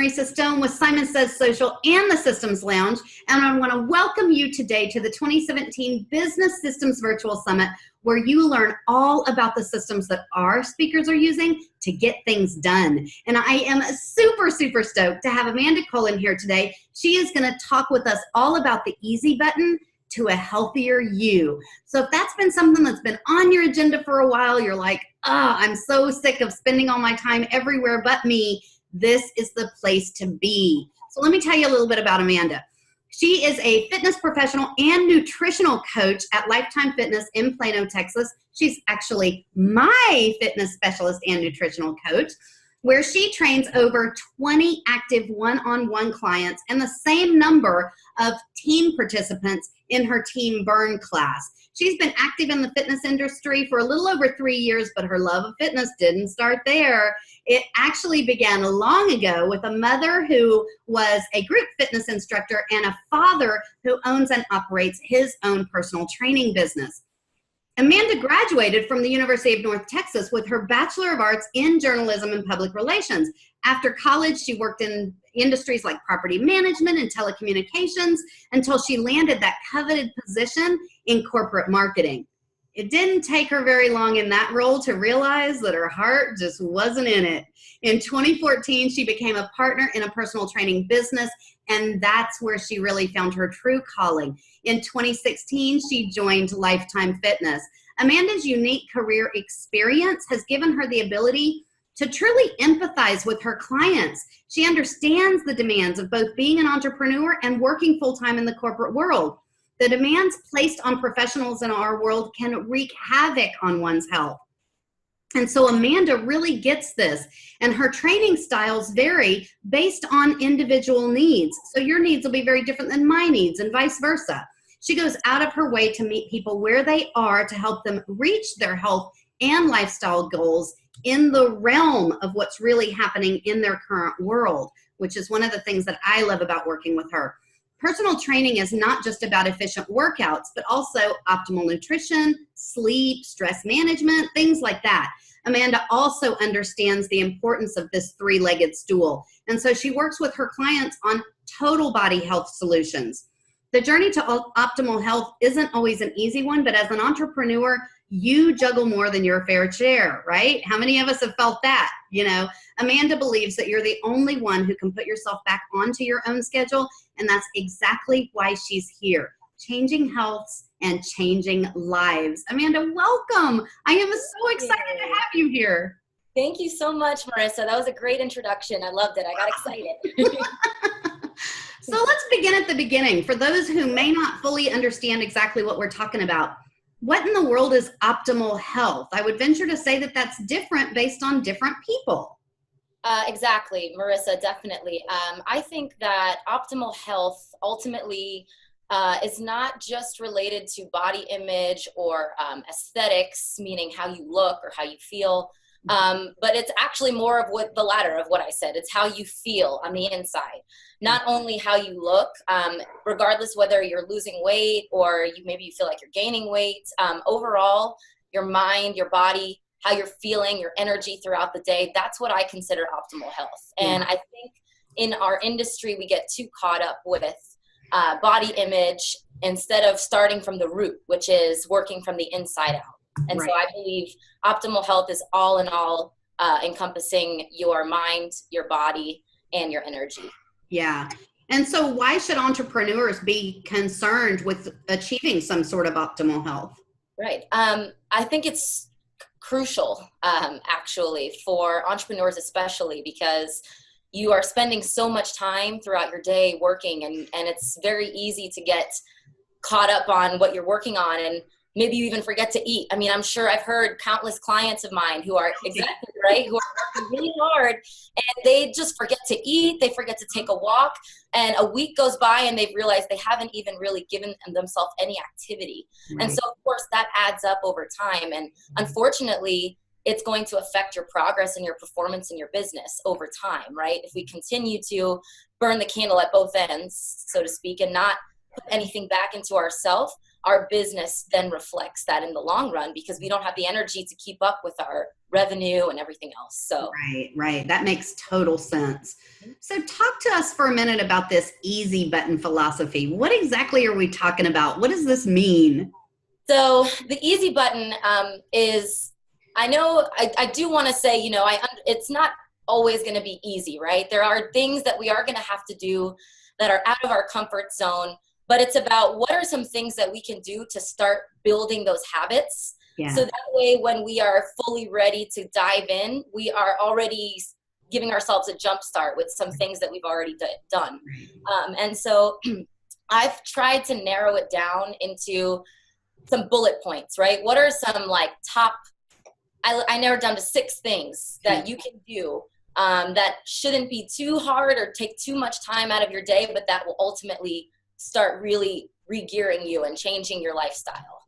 Marisa Stone with Simon Says Social and the Systems Lounge, and I want to welcome you today to the 2017 Business Systems Virtual Summit, where you learn all about the systems that our speakers are using to get things done. And I am super, super stoked to have Amanda Colin here today. She is going to talk with us all about the easy button to a healthier you. So if that's been something that's been on your agenda for a while, you're like, I'm so sick of spending all my time everywhere but me, this is the place to be. So let me tell you a little bit about Amanda. She is a fitness professional and nutritional coach at Lifetime Fitness in Plano, Texas. She's actually my fitness specialist and nutritional coach, where she trains over 20 active one-on-one clients and the same number of team participants in her Team Burn class. She's been active in the fitness industry for a little over 3 years, but her love of fitness didn't start there. It actually began long ago with a mother who was a group fitness instructor and a father who owns and operates his own personal training business. Amanda graduated from the University of North Texas with her Bachelor of Arts in Journalism and Public Relations. After college, she worked in industries like property management and telecommunications until she landed that coveted position in corporate marketing. It didn't take her very long in that role to realize that her heart just wasn't in it. In 2014, she became a partner in a personal training business, and that's where she really found her true calling. In 2016, she joined Lifetime Fitness. Amanda's unique career experience has given her the ability to truly empathize with her clients. She understands the demands of both being an entrepreneur and working full-time in the corporate world. The demands placed on professionals in our world can wreak havoc on one's health. And so Amanda really gets this, and her training styles vary based on individual needs. So your needs will be very different than my needs and vice versa. She goes out of her way to meet people where they are to help them reach their health and lifestyle goals in the realm of what's really happening in their current world, which is one of the things that I love about working with her. Personal training is not just about efficient workouts, but also optimal nutrition, sleep, stress management, things like that. Amanda also understands the importance of this three-legged stool, and so she works with her clients on total body health solutions. The journey to optimal health isn't always an easy one, but as an entrepreneur, you juggle more than your fair share, right? How many of us have felt that? You know, Amanda believes that you're the only one who can put yourself back onto your own schedule, and that's exactly why she's here, changing healths and changing lives. Amanda, welcome. I am so excited to have you here. Thank you so much, Marissa. That was a great introduction. I loved it. I got excited. So let's begin at the beginning. For those who may not fully understand exactly what we're talking about, what in the world is optimal health? I would venture to say that that's different based on different people. Exactly, Marissa, definitely. I think that optimal health ultimately is not just related to body image or aesthetics, meaning how you look or how you feel, but it's actually more of what the latter of what I said. It's how you feel on the inside, not only how you look, regardless whether you're losing weight or maybe you feel like you're gaining weight. Overall, your mind, your body, how you're feeling, your energy throughout the day, that's what I consider optimal health. And I think in our industry, we get too caught up with body image instead of starting from the root, which is working from the inside out. And so I believe optimal health is all in all encompassing your mind, your body, and your energy. Yeah. And so why should entrepreneurs be concerned with achieving some sort of optimal health? Right. I think it's crucial, actually, for entrepreneurs especially, because you are spending so much time throughout your day working, and it's very easy to get caught up on what you're working on, and maybe you even forget to eat. I mean, I'm sure I've heard countless clients of mine who are exactly right, who are working really hard, and they just forget to eat, they forget to take a walk, and a week goes by and they've realized they haven't even really given themselves any activity. And so, of course, that adds up over time, and unfortunately, it's going to affect your progress and your performance in your business over time, right? If we continue to burn the candle at both ends, so to speak, and not put anything back into ourselves, our business then reflects that in the long run, because we don't have the energy to keep up with our revenue and everything else. So right. That makes total sense. So talk to us for a minute about this easy button philosophy. What exactly are we talking about? What does this mean? So the easy button is, I know I do want to say, it's not always going to be easy, right? There are things that we are going to have to do that are out of our comfort zone, but it's about what are some things that we can do to start building those habits. Yeah. So that way, when we are fully ready to dive in, we are already giving ourselves a jump start with some things that we've already done. And so I've tried to narrow it down into some bullet points, right? What are some I narrowed down to 6 things that you can do that shouldn't be too hard or take too much time out of your day, but that will ultimately start really re-gearing you and changing your lifestyle.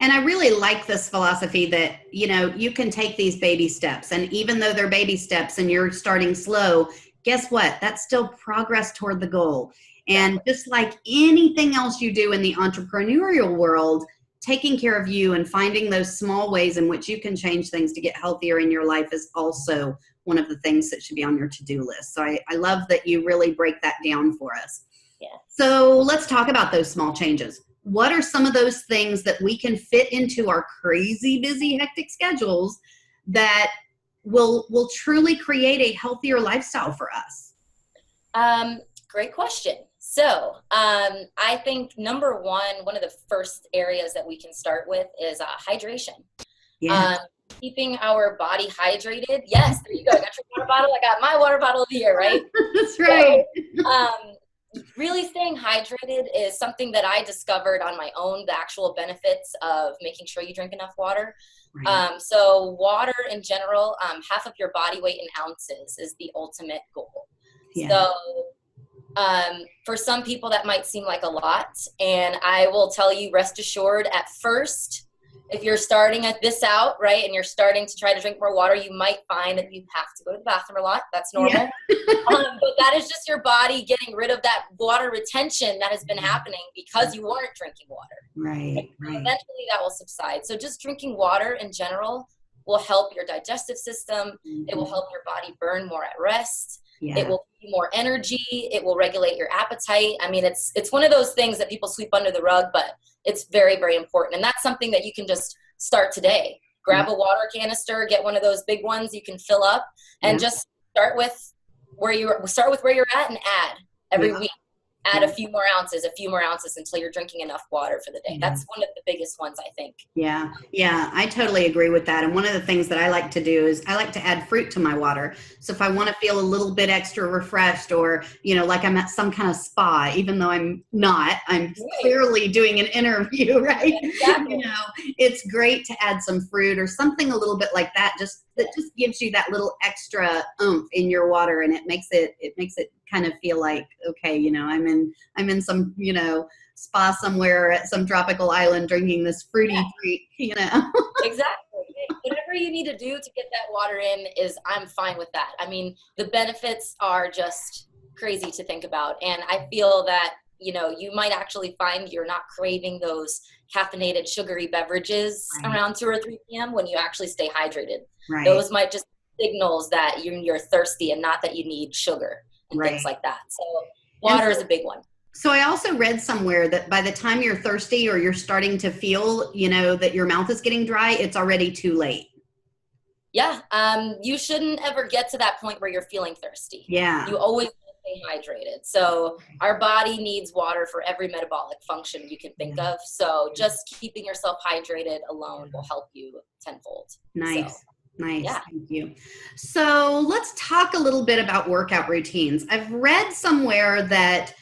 And I really like this philosophy that, you can take these baby steps. And even though they're baby steps and you're starting slow, guess what? That's still progress toward the goal. And just like anything else you do in the entrepreneurial world, taking care of you and finding those small ways in which you can change things to get healthier in your life is also one of the things that should be on your to-do list. So I love that you really break that down for us. Yeah. So let's talk about those small changes. What are some of those things that we can fit into our crazy, busy, hectic schedules that will truly create a healthier lifestyle for us? Great question. So I think number one of the first areas that we can start with is hydration. Yeah. Keeping our body hydrated. Yes, there you go. I got your water bottle. I got my water bottle of the year, right? That's right. So, really staying hydrated is something that I discovered on my own, the actual benefits of making sure you drink enough water. Right. So water in general, half of your body weight in ounces is the ultimate goal. Yeah. So for some people that might seem like a lot, and I will tell you, rest assured, at first, if you're starting at this out, right, and you're starting to try to drink more water, you might find that you have to go to the bathroom a lot. That's normal. Yeah. But that is just your body getting rid of that water retention that has been happening because you weren't drinking water. Right. Eventually that will subside. So just drinking water in general will help your digestive system. It will help your body burn more at rest. Yeah. It will give you more energy. It will regulate your appetite. I mean, it's one of those things that people sweep under the rug, but it's very, very important. And that's something that you can just start today. Grab a water canister, get one of those big ones you can fill up, and just start with where you're at and add every week. Add a few more ounces until you're drinking enough water for the day. That's one of the biggest ones, I think. Yeah, I totally agree with that. And one of the things that I like to do is I like to add fruit to my water. So if I want to feel a little bit extra refreshed, or, like I'm at some kind of spa, even though I'm not, I'm clearly doing an interview, right? Exactly. It's great to add some fruit or something a little bit like that. That just gives you that little extra oomph in your water, and it makes it kind of feel like, okay, I'm in some, spa somewhere at some tropical island drinking this fruity treat, Exactly. Whatever you need to do to get that water in I'm fine with that. I mean, the benefits are just crazy to think about. And I feel that, you might actually find you're not craving those caffeinated sugary beverages around 2 or 3 p.m. when you actually stay hydrated. Right. Those might just signals that you're thirsty and not that you need sugar and things like that. So water is a big one. So I also read somewhere that by the time you're thirsty or you're starting to feel, that your mouth is getting dry, it's already too late. Yeah. You shouldn't ever get to that point where you're feeling thirsty. Yeah. You always stay hydrated. So our body needs water for every metabolic function you can think of. So just keeping yourself hydrated alone will help you tenfold. Nice. So, nice. Yeah. Thank you. So let's talk a little bit about workout routines. I've read somewhere that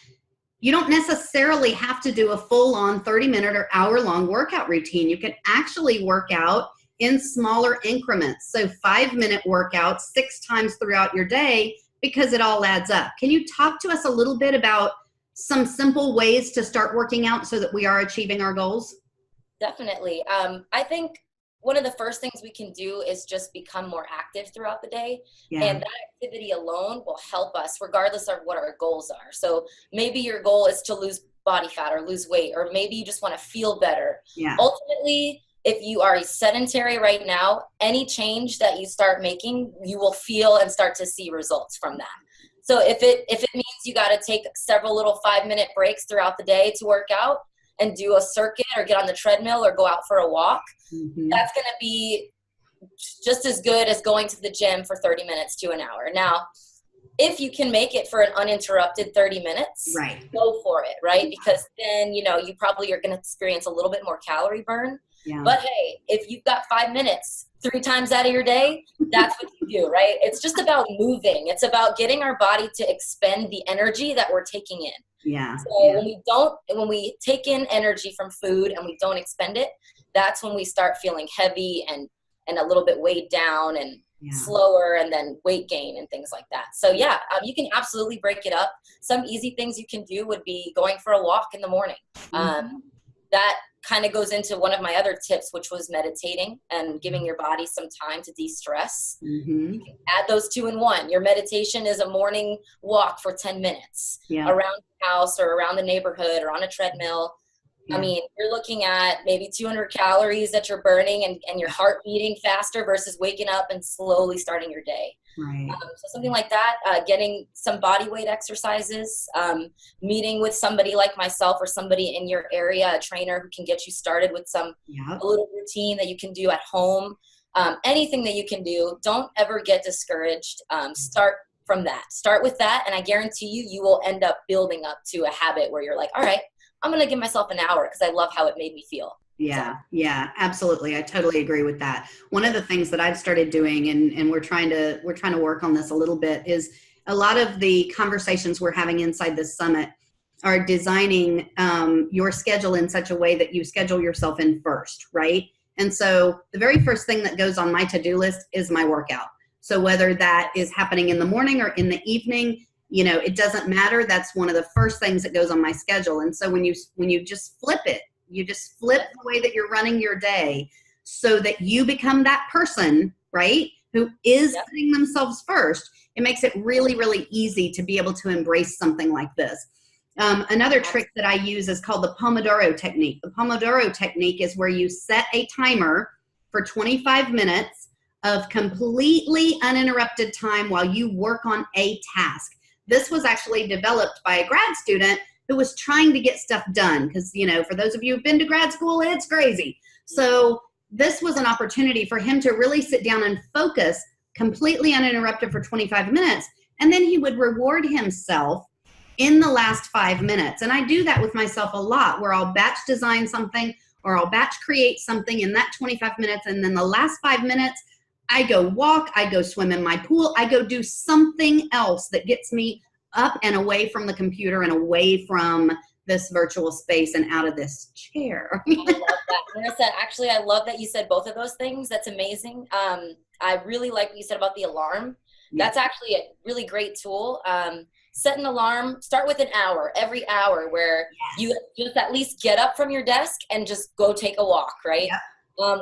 you don't necessarily have to do a full-on 30-minute or hour-long workout routine. You can actually work out in smaller increments. So 5-minute workouts 6 times throughout your day, because it all adds up. Can you talk to us a little bit about some simple ways to start working out so that we are achieving our goals? Definitely. I think one of the first things we can do is just become more active throughout the day. Yeah. And that activity alone will help us regardless of what our goals are. So maybe your goal is to lose body fat or lose weight, or maybe you just want to feel better. Yeah. Ultimately, if you are sedentary right now, any change that you start making, you will feel and start to see results from that. So if it means you got to take several little 5-minute breaks throughout the day to work out and do a circuit or get on the treadmill or go out for a walk, that's going to be just as good as going to the gym for 30 minutes to an hour. Now, if you can make it for an uninterrupted 30 minutes, right, go for it, right? Because then, you probably are going to experience a little bit more calorie burn. Yeah. But hey, if you've got 5 minutes 3 times out of your day, that's what you do, right? It's just about moving. It's about getting our body to expend the energy that we're taking in. Yeah. So when we take in energy from food and we don't expend it, that's when we start feeling heavy and a little bit weighed down and slower, and then weight gain and things like that. So you can absolutely break it up. Some easy things you can do would be going for a walk in the morning. That kind of goes into one of my other tips, which was meditating and giving your body some time to de-stress. You can add those 2 in 1. Your meditation is a morning walk for 10 minutes around the house or around the neighborhood or on a treadmill. I mean, you're looking at maybe 200 calories that you're burning and your heart beating faster versus waking up and slowly starting your day. Right. So something like that, getting some body weight exercises, meeting with somebody like myself or somebody in your area, a trainer who can get you started with a little routine that you can do at home. Anything that you can do. Don't ever get discouraged. Start from that. Start with that, and I guarantee you will end up building up to a habit where you're like, all right, I'm going to give myself an hour because I love how it made me feel. Yeah. Yeah, absolutely. I totally agree with that. One of the things that I've started doing, and we're trying to work on this a little bit, is a lot of the conversations we're having inside this summit are designing your schedule in such a way that you schedule yourself in first, right? And so the very first thing that goes on my to-do list is my workout. So whether that is happening in the morning or in the evening, it doesn't matter. That's one of the first things that goes on my schedule. And so when you just flip it, you just flip the way that you're running your day so that you become that person, right, who is putting themselves first. It makes it really, really easy to be able to embrace something like this. Another trick that I use is called the Pomodoro technique. The Pomodoro technique is where you set a timer for 25 minutes of completely uninterrupted time while you work on a task. This was actually developed by a grad student who was trying to get stuff done because, for those of you who've been to grad school, it's crazy. So this was an opportunity for him to really sit down and focus completely uninterrupted for 25 minutes. And then he would reward himself in the last 5 minutes. And I do that with myself a lot, where I'll batch design something or I'll batch create something in that 25 minutes. And then the last 5 minutes, I go walk, I go swim in my pool, I go do something else that gets me up and away from the computer and away from this virtual space and out of this chair. I love that. Marissa, actually, I love that you said both of those things. That's amazing. I really like what you said about the alarm. That's actually a really great tool. Set an alarm, start with an hour, every hour, where you just at least get up from your desk and just go take a walk, right?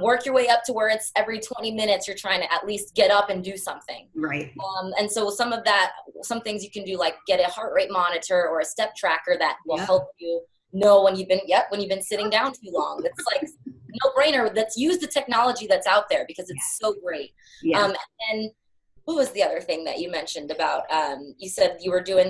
Work your way up to where it's every 20 minutes you're trying to at least get up and do something. Right. And so some things you can do, like get a heart rate monitor or a step tracker that will help you know when you've been sitting down too long. It's like no brainer. Let's use the technology that's out there because it's so great. And what was the other thing that you mentioned about, you said you were doing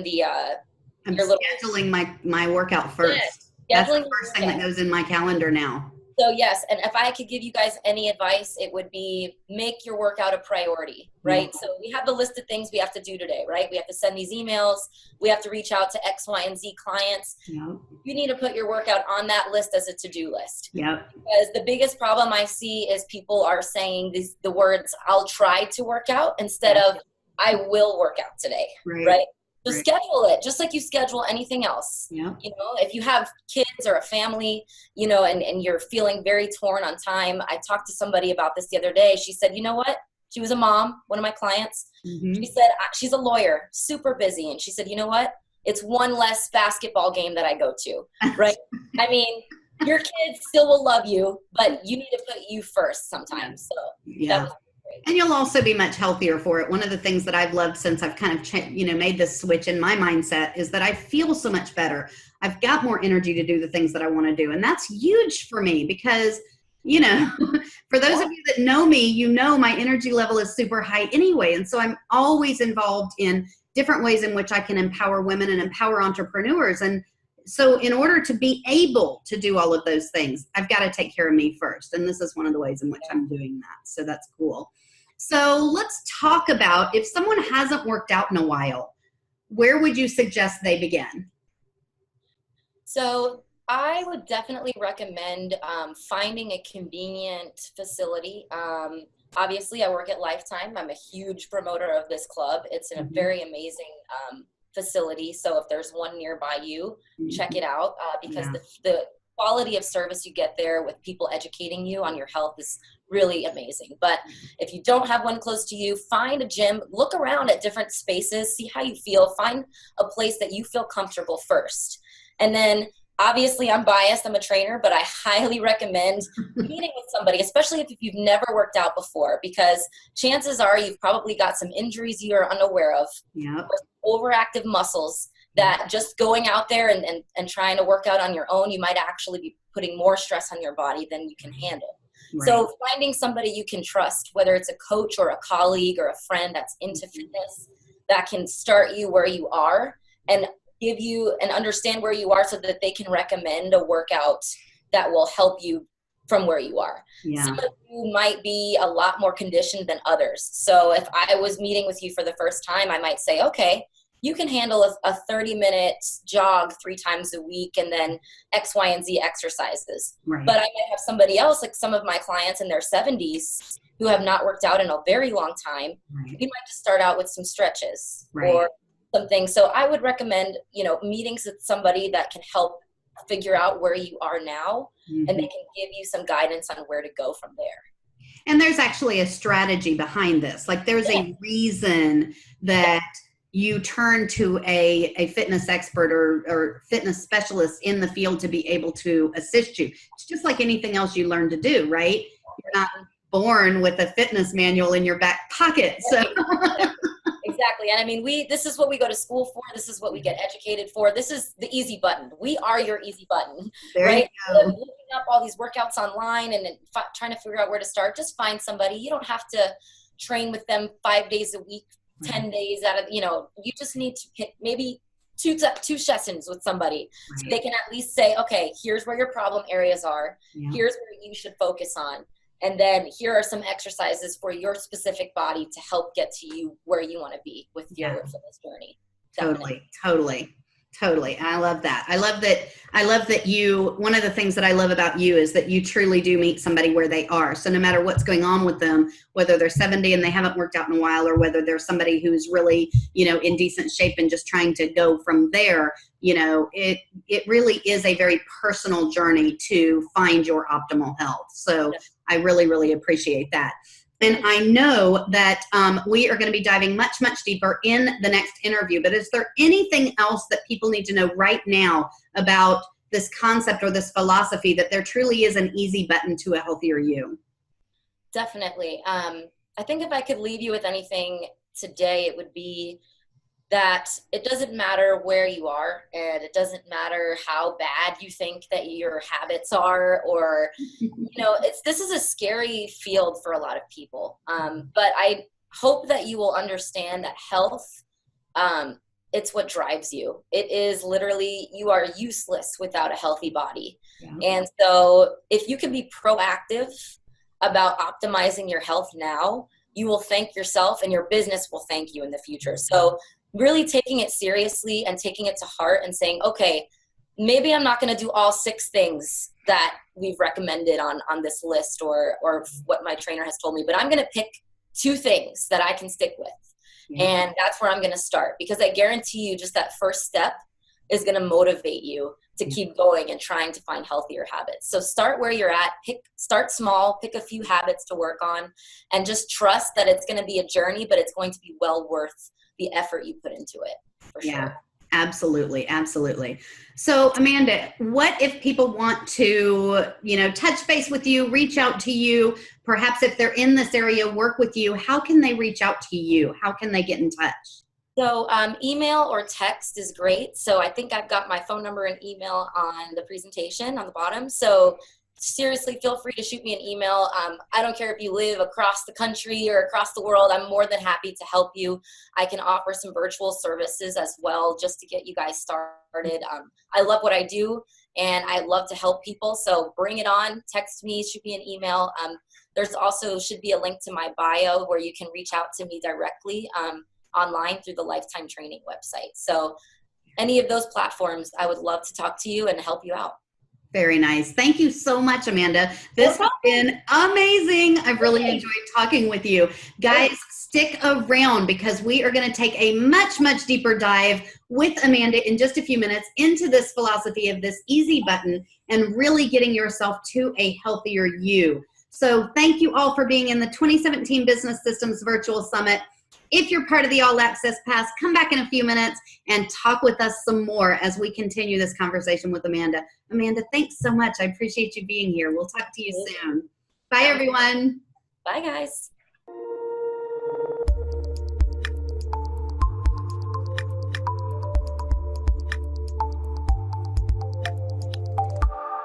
I'm scheduling my workout first. That's the first thing that goes in my calendar now. So yes, and if I could give you guys any advice, it would be make your workout a priority, right? So we have the list of things we have to do today, right? We have to send these emails. We have to reach out to X, Y, and Z clients. You need to put your workout on that list as a to-do list. Because the biggest problem I see is people are saying the words, I'll try to work out instead of I will work out today, right? So schedule it just like you schedule anything else. If you have kids or a family, and you're feeling very torn on time. I talked to somebody about this the other day. She said, you know what? She was a mom, one of my clients. She said, she's a lawyer, super busy. And she said, you know what? It's one less basketball game that I go to, right? I mean, your kids still will love you, but you need to put you first sometimes. So that was and you'll also be much healthier for it. One of the things that I've loved since I've kind of made this switch in my mindset is that I feel so much better. I've got more energy to do the things that I want to do. And that's huge for me because, for those of you that know me, my energy level is super high anyway. And so I'm always involved in different ways in which I can empower women and empower entrepreneurs. And so in order to be able to do all of those things, I've got to take care of me first. And this is one of the ways in which I'm doing that. So that's cool. So let's talk about, if someone hasn't worked out in a while, where would you suggest they begin? So I would definitely recommend finding a convenient facility. Obviously, I work at Lifetime. I'm a huge promoter of this club. It's a very amazing facility. So if there's one nearby you, check it out because the quality of service you get there with people educating you on your health is really amazing. But if you don't have one close to you, find a gym, look around at different spaces, see how you feel, find a place that you feel comfortable first. And then obviously I'm biased, I'm a trainer, but I highly recommend meeting with somebody, especially if you've never worked out before, because chances are you've probably got some injuries you are unaware of, overactive muscles that just going out there and trying to work out on your own, you might actually be putting more stress on your body than you can handle. Right. So finding somebody you can trust, whether it's a coach or a colleague or a friend that's into fitness, that can start you where you are and give you and understand where you are so that they can recommend a workout that will help you from where you are. Some of you might be a lot more conditioned than others. So if I was meeting with you for the first time, I might say, okay, you can handle a 30-minute jog 3 times a week and then X, Y, and Z exercises. Right. But I might have somebody else, like some of my clients in their 70s who have not worked out in a very long time. Right. You might just start out with some stretches or something. So I would recommend, meetings with somebody that can help figure out where you are now and they can give you some guidance on where to go from there. And there's actually a strategy behind this. Like there's a reason that you turn to a fitness expert or fitness specialist in the field to be able to assist you. It's just like anything else you learn to do, right? You're not born with a fitness manual in your back pocket. So exactly. And I mean, this is what we go to school for. This is what we get educated for. This is the easy button. We are your easy button, right? Looking up all these workouts online and trying to figure out where to start, just find somebody. You don't have to train with them 5 days a week, 10 days out of, you just need to pick maybe two sessions with somebody so they can at least say, okay, here's where your problem areas are. Here's where you should focus on. And then here are some exercises for your specific body to help get to you where you want to be with your fitness journey. Totally. I love that. I love that one of the things that I love about you is that you truly do meet somebody where they are. So no matter what's going on with them, whether they're 70 and they haven't worked out in a while, or whether they're somebody who's really, in decent shape and just trying to go from there, it really is a very personal journey to find your optimal health. So I really, really appreciate that. And I know that we are going to be diving much, much deeper in the next interview. But is there anything else that people need to know right now about this concept or this philosophy that there truly is an easy button to a healthier you? Definitely. I think if I could leave you with anything today, it would be that it doesn't matter where you are, and it doesn't matter how bad you think that your habits are, or, this is a scary field for a lot of people. But I hope that you will understand that health, it's what drives you. It is literally, you are useless without a healthy body. And so if you can be proactive about optimizing your health now, you will thank yourself and your business will thank you in the future. So really taking it seriously and taking it to heart and saying, okay, maybe I'm not going to do all 6 things that we've recommended on this list or what my trainer has told me, but I'm going to pick 2 things that I can stick with. And that's where I'm going to start, because I guarantee you just that first step is going to motivate you to keep going and trying to find healthier habits. So start where you're at, start small, pick a few habits to work on, and just trust that it's going to be a journey, but it's going to be well worth the effort you put into it, for sure. Absolutely. So Amanda, what if people want to, touch base with you, reach out to you, perhaps if they're in this area, work with you, how can they reach out to you? How can they get in touch? So email or text is great. So I think I've got my phone number and email on the presentation on the bottom. So seriously, feel free to shoot me an email. I don't care if you live across the country or across the world. I'm more than happy to help you. I can offer some virtual services as well just to get you guys started. I love what I do, and I love to help people. So bring it on. Text me, shoot me an email. There's also should be a link to my bio where you can reach out to me directly online through the Lifetime Training website. So any of those platforms, I would love to talk to you and help you out. Very nice. Thank you so much, Amanda. This has been amazing. I've really enjoyed talking with you. Guys, stick around because we are going to take a much, much deeper dive with Amanda in just a few minutes into this philosophy of this easy button and really getting yourself to a healthier you. So thank you all for being in the 2017 Business Systems Virtual Summit. If you're part of the All Access Pass, come back in a few minutes and talk with us some more as we continue this conversation with Amanda. Amanda, thanks so much. I appreciate you being here. We'll talk to you soon. Bye, everyone. Bye, guys.